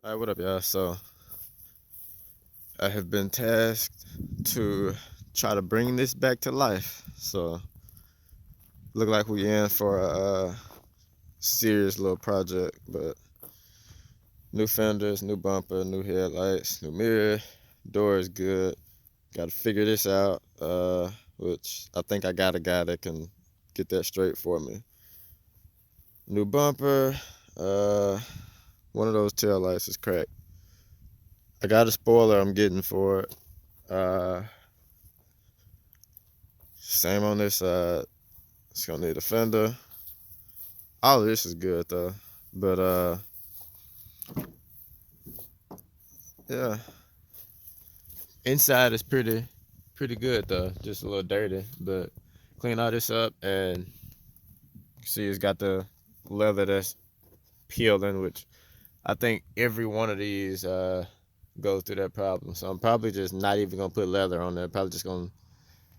Alright, what up, y'all? So, I have been tasked to try to bring this back to life. So, look like we in for a serious little project, but new fenders, new bumper, new headlights, new mirror, door is good. Got to figure this out, which I think I got a guy that can get that straight for me. New bumper, one of those tail lights is cracked. I got a spoiler I'm getting for it. Same on this side. It's gonna need a fender. All of this is good though. But yeah. Inside is pretty good though. Just a little dirty. But clean all this up and you see it's got the leather that's peeling, which I think every one of these goes through that problem. So I'm probably just not even gonna put leather on there. Probably just gonna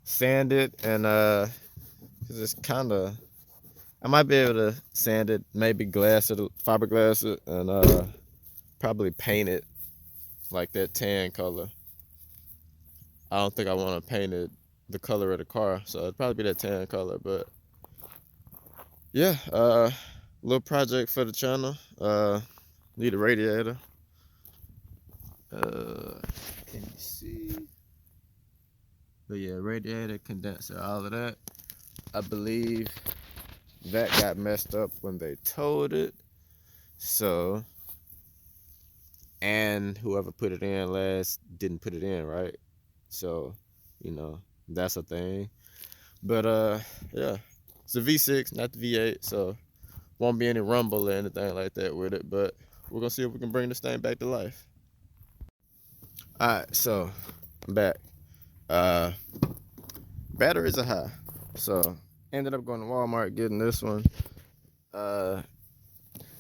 sand it and cause it's kinda I might be able to sand it, maybe glass it, fiberglass it, and probably paint it like that tan color. I don't think I want to paint it the color of the car, so it'd probably be that tan color. But yeah, little project for the channel. Need a radiator. Can you see? But yeah, radiator, condenser, all of that. I believe that got messed up when they towed it. So, and whoever put it in last didn't put it in right. So, that's a thing. But yeah, it's a V6, not the V8, so won't be any rumble or anything like that with it. But we're gonna see if we can bring this thing back to life. All right, so I'm back. Batteries are high, so ended up going to Walmart getting this one.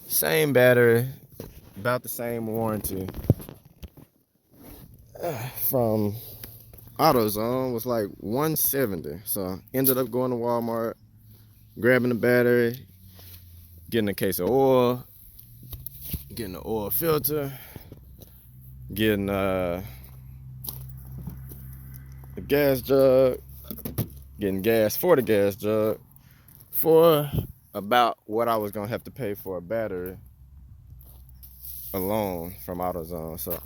Same battery, about the same warranty. From AutoZone was like $170. So ended up going to Walmart, grabbing the battery, getting a case of oil, getting the oil filter, getting the gas jug, getting gas for the gas jug for about what I was gonna have to pay for a battery alone from AutoZone. So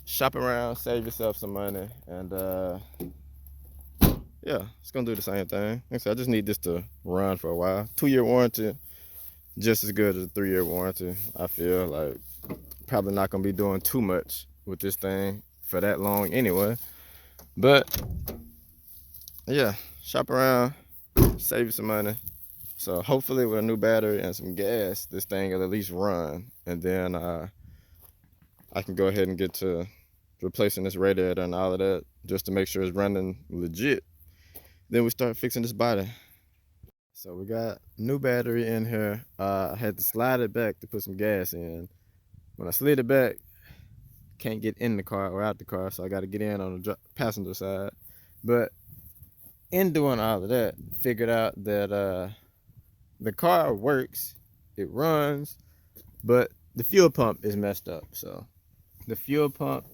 shop around, save yourself some money, and yeah, it's gonna do the same thing. Like I said, I just need this to run for a while. 2-year warranty, just as good as a 3-year warranty. I feel like probably not gonna be doing too much with this thing for that long anyway. But yeah, shop around, save you some money. So hopefully with a new battery and some gas, this thing will at least run, and then I can go ahead and get to replacing this radiator and all of that just to make sure it's running legit. Then we start fixing this body. So we got new battery in here. I had to slide it back to put some gas in. When I slid it back, can't get in the car or out the car, so I got to get in on the passenger side. But in doing all of that, figured out that the car works, it runs, but the fuel pump is messed up. So the fuel pump,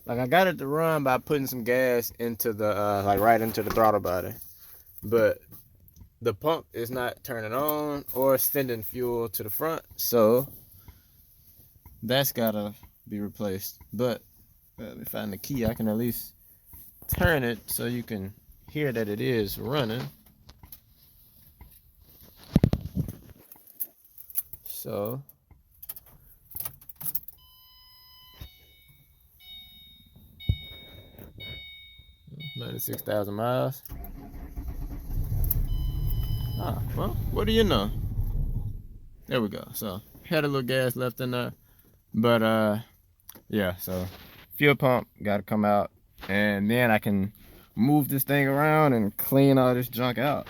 like I got it to run by putting some gas into the like right into the throttle body, but the pump is not turning on or sending fuel to the front, so that's gotta be replaced. But let me find the key. I can at least turn it so you can hear that it is running. So 96,000 miles. Well, what do you know? There we go. So had a little gas left in there, but yeah. So fuel pump got to come out, and then I can move this thing around and clean all this junk out.